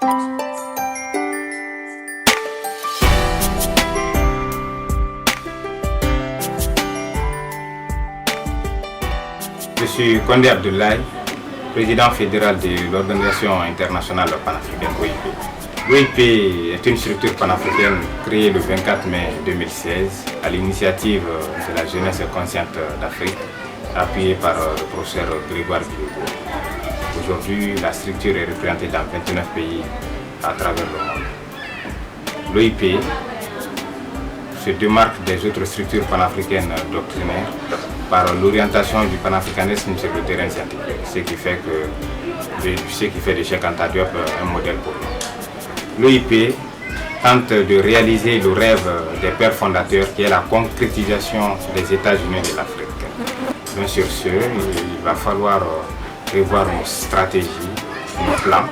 Je suis Kondé Abdoulaye, président fédéral de l'Organisation internationale panafricaine OIP. L'OIP est une structure panafricaine créée le 24 mai 2016 à l'initiative de la jeunesse consciente d'Afrique, appuyée par le professeur Grégoire Biogo. Aujourd'hui, la structure est représentée dans 29 pays à travers le monde. L'OIP se démarque des autres structures panafricaines doctrinaires par l'orientation du panafricanisme sur le terrain scientifique, ce qui fait de Cheikh Anta Diop un modèle pour nous. L'OIP tente de réaliser le rêve des pères fondateurs qui est la concrétisation des États-Unis de l'Afrique. Donc sur ce, il va falloir revoir nos stratégies, nos plans.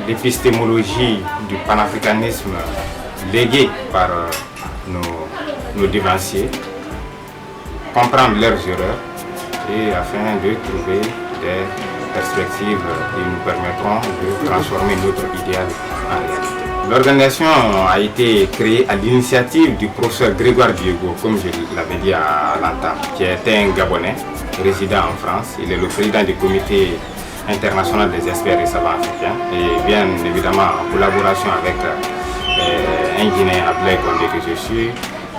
L'épistémologie du panafricanisme léguée par nos devanciers, comprendre leurs erreurs et afin de trouver des perspectives qui nous permettront de transformer notre idéal en réalité. L'organisation a été créée à l'initiative du professeur Grégoire Biogo, comme je l'avais dit à l'entame, qui est un Gabonais résident en France. Il est le président du comité international des experts et savants africains et bien évidemment en collaboration avec un Guinéen Abdoulaye Kondé que je suis,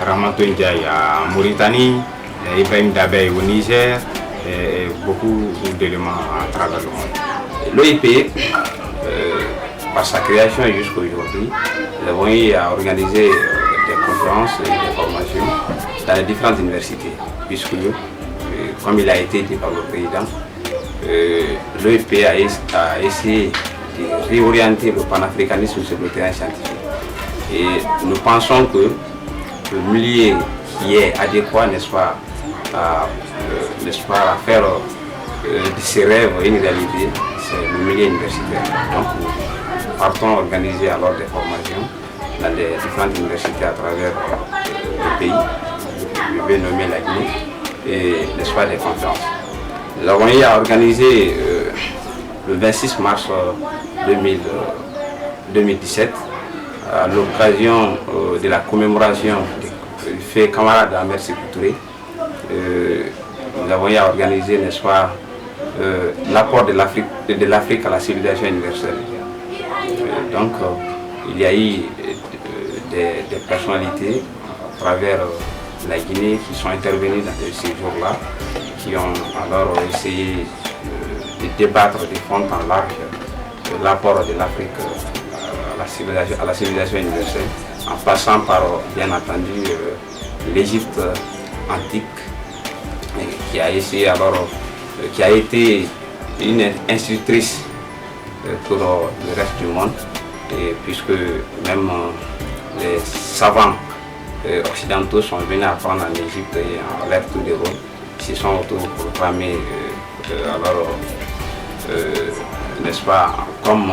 Rahmato Ndiaye en Mauritanie, Ibrahim Dabey au Niger et beaucoup d'éléments à travers le monde. L'OIP, par sa création jusqu'à aujourd'hui, nous avons eu à organiser des conférences et des formations dans les différentes universités, puisque, comme il a été dit par le président, l'OIP a essayé de réorienter le panafricanisme sur le terrain scientifique. Et nous pensons que le milieu qui est adéquat, n'est-ce pas, à faire de ses rêves une réalité, c'est le milieu universitaire. Donc nous partons organiser alors des formations dans les différentes universités à travers le pays, je vais nommer la Guinée, et n'est-ce pas, des conférences. Nous avons eu à organiser le 26 mars 2017, à l'occasion de la commémoration du fait camarade Ahmed Sékou Touré. Nous avons eu à organiser, n'est-ce pas, l'apport de l'Afrique à la civilisation universelle. Donc, il y a eu des personnalités à travers la Guinée qui sont intervenues dans ces jours-là, qui ont alors essayé de débattre de fond en large l'apport de l'Afrique à la civilisation universelle, en passant par, bien entendu, l'Égypte antique, qui a essayé alors, qui a été une institutrice pour le reste du monde, et puisque même les savants occidentaux sont venus apprendre en Égypte et en l'ère tout des Rhodes, se sont autoproclamés n'est-ce pas, comme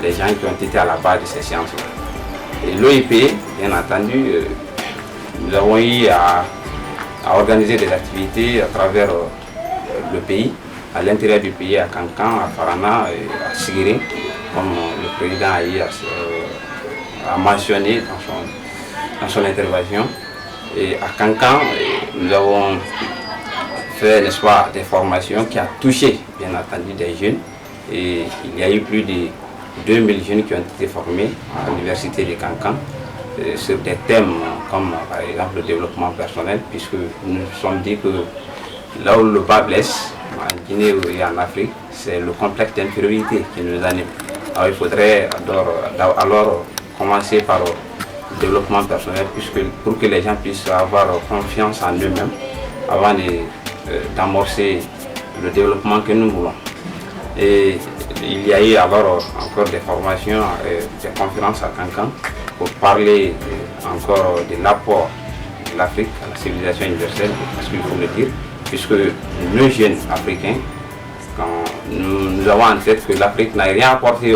les gens qui ont été à la base de ces sciences-là. Et l'OIP, bien entendu, nous avons eu à organiser des activités à travers le pays, à l'intérieur du pays, à Kankan, à Farana et à Sigiri, comme le président a mentionné dans son intervention. Et à Kankan, nous avons fait, n'est-ce pas, des formations qui ont touché, bien entendu, des jeunes. Et il y a eu plus de 2000 jeunes qui ont été formés à l'université de Kankan sur des thèmes comme par exemple le développement personnel, puisque nous nous sommes dit que là où le bas blesse, en Guinée et en Afrique, c'est le complexe d'infériorité qui nous anime. Alors il faudrait alors commencer par le développement personnel, pour que les gens puissent avoir confiance en eux-mêmes avant d'amorcer le développement que nous voulons. Et il y a eu alors encore des formations, des conférences à Kankan pour parler encore de l'apport de l'Afrique à la civilisation universelle, parce qu'il faut le dire, puisque nos jeunes africains, quand nous avons en tête que l'Afrique n'a rien apporté,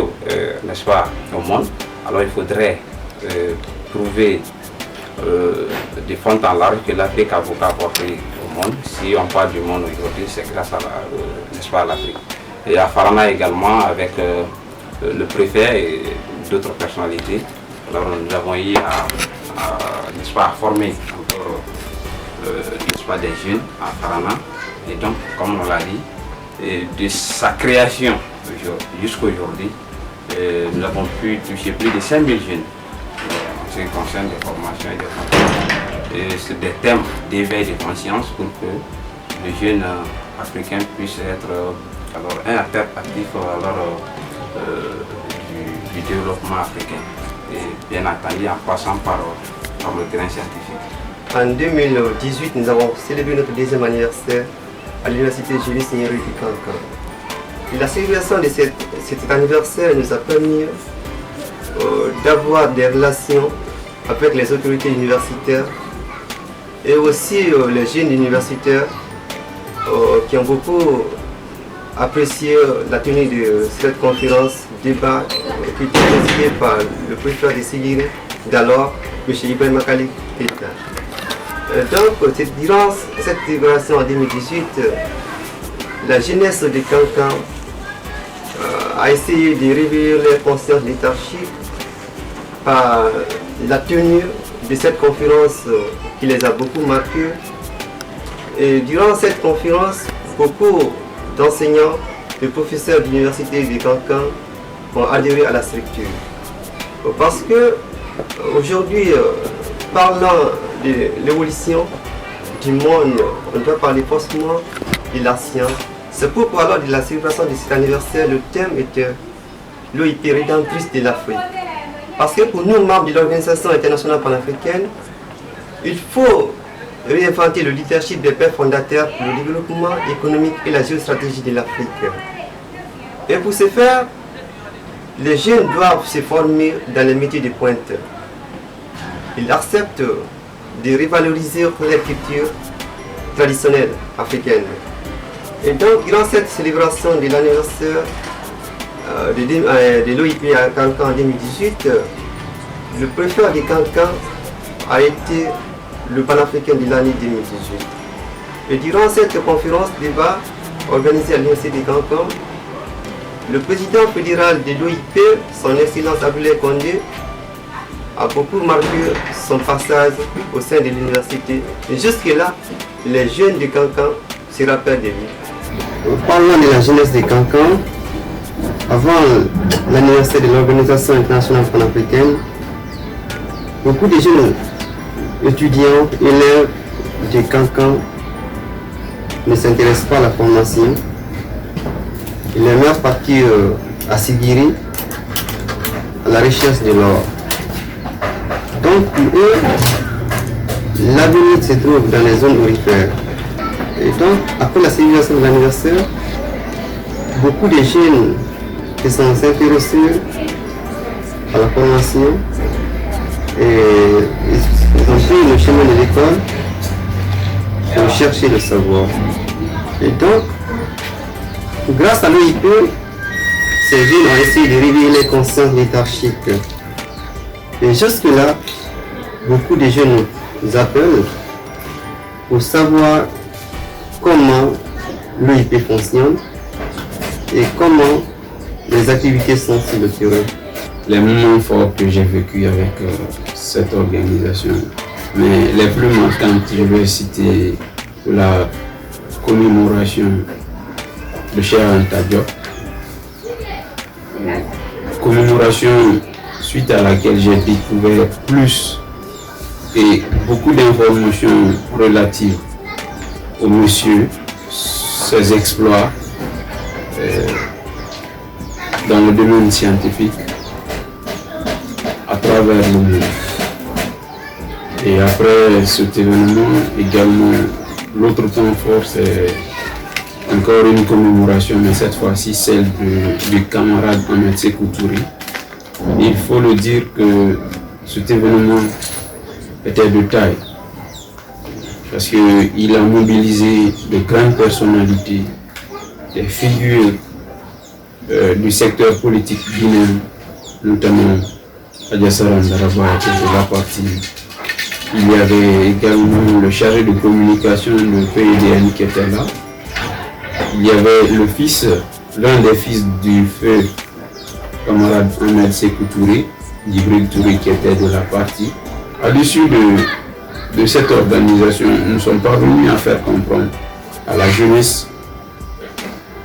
n'est-ce pas, au monde, alors il faudrait prouver de fond en large que l'Afrique a beaucoup apporté au monde. Si on parle du monde aujourd'hui, c'est grâce à l'Afrique. Et à Farana également, avec le préfet et d'autres personnalités. Alors nous avons eu n'est-ce pas, à former encore n'est-ce pas, des jeunes à Farana. Et donc, comme on l'a dit, et de sa création jusqu'à aujourd'hui, nous avons pu toucher plus de 5000 jeunes en ce qui concerne les formations et des formations. Et c'est des thèmes d'éveil de conscience pour que les jeunes africains puissent être alors, un acteur actif du développement africain. Et bien entendu en passant par le terrain scientifique. En 2018, nous avons célébré notre deuxième anniversaire à l'université Julius Nyerere du Kankan. Et la célébration de cet anniversaire nous a permis d'avoir des relations avec les autorités universitaires et aussi les jeunes universitaires qui ont beaucoup apprécié la tenue de cette conférence débat qui était présidée par le préfet de Sigiri d'alors, M. Ibrahim Makali Keïta. Donc, durant cette célébration en 2018, la jeunesse de Kankan a essayé de réveiller les consciences léthargiques par la tenue de cette conférence qui les a beaucoup marqués. Et durant cette conférence, beaucoup d'enseignants et professeurs d'université de Kankan ont adhéré à la structure. Parce que aujourd'hui, parlant de l'évolution du monde, on doit parler forcément de la science. C'est pourquoi lors de la célébration de cet anniversaire, le thème était l'OIP rédemptrice de l'Afrique. Parce que pour nous, membres de l'Organisation internationale panafricaine, il faut réinventer le leadership des pères fondateurs pour le développement économique et la géostratégie de l'Afrique. Et pour ce faire, les jeunes doivent se former dans les métiers de pointe. Ils acceptent de revaloriser leur culture traditionnelle africaine. Et donc, durant cette célébration de l'anniversaire de l'OIP à Kankan en 2018, le préfet de Kankan a été le panafricain de l'année 2018. Et durant cette conférence débat organisée à l'université de Kankan, le président fédéral de l'OIP, son Excellence Abdoulaye Condé, a beaucoup marqué son passage au sein de l'université. Et jusque-là, les jeunes de Kankan se rappellent de lui. Parlant de la jeunesse de Kankan, avant l'anniversaire de l'Organisation internationale panafricaine, beaucoup de jeunes étudiants, élèves de Kankan ne s'intéressent pas à la formation. Ils aimèrent partir à Sigiri à la recherche de l'or. Donc pour eux, l'avenir se trouve dans les zones aurifères. Et donc, après la célébration de l'anniversaire, beaucoup de jeunes qui sont intéressés à la formation et ils ont pris le chemin de l'école pour chercher le savoir. Et donc, grâce à l'OIP, ces jeunes ont essayé de réveiller les consciences léthargiques. Et jusque-là, beaucoup de jeunes nous appellent pour savoir comment l'OIP fonctionne et comment les activités sont sur le terrain. Les moments forts que j'ai vécu avec cette organisation, mais les plus marquantes, je vais citer la commémoration de Cheikh Anta Diop, commémoration suite à laquelle j'ai découvert plus et beaucoup d'informations relatives au monsieur, ses exploits dans le domaine scientifique à travers le monde. Et après cet événement, également, l'autre point fort, c'est encore une commémoration, mais cette fois-ci celle du camarade Ahmed Sékou Touré. Il faut le dire que cet événement était de taille, parce qu'il a mobilisé de grandes personnalités, des figures du secteur politique guinéen, notamment Adjassara Ndaraba qui était là partie. Il y avait également le chargé de communication du PIDN qui était là. Il y avait le fils, l'un des fils du feu camarade Ahmed Sékou Touré, Djibril Touré qui était de la partie. À l'issue de cette organisation, nous sommes parvenus à faire comprendre à la jeunesse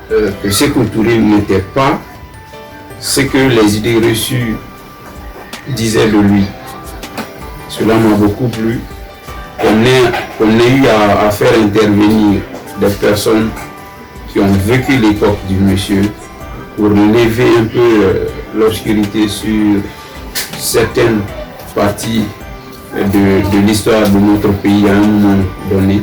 que Sékou Touré n'était pas ce que les idées reçues disaient de lui. Cela m'a beaucoup plu. Qu'on ait eu à faire intervenir des personnes qui ont vécu l'époque du monsieur pour lever un peu l'obscurité sur certaines parties de l'histoire de notre pays à un moment donné.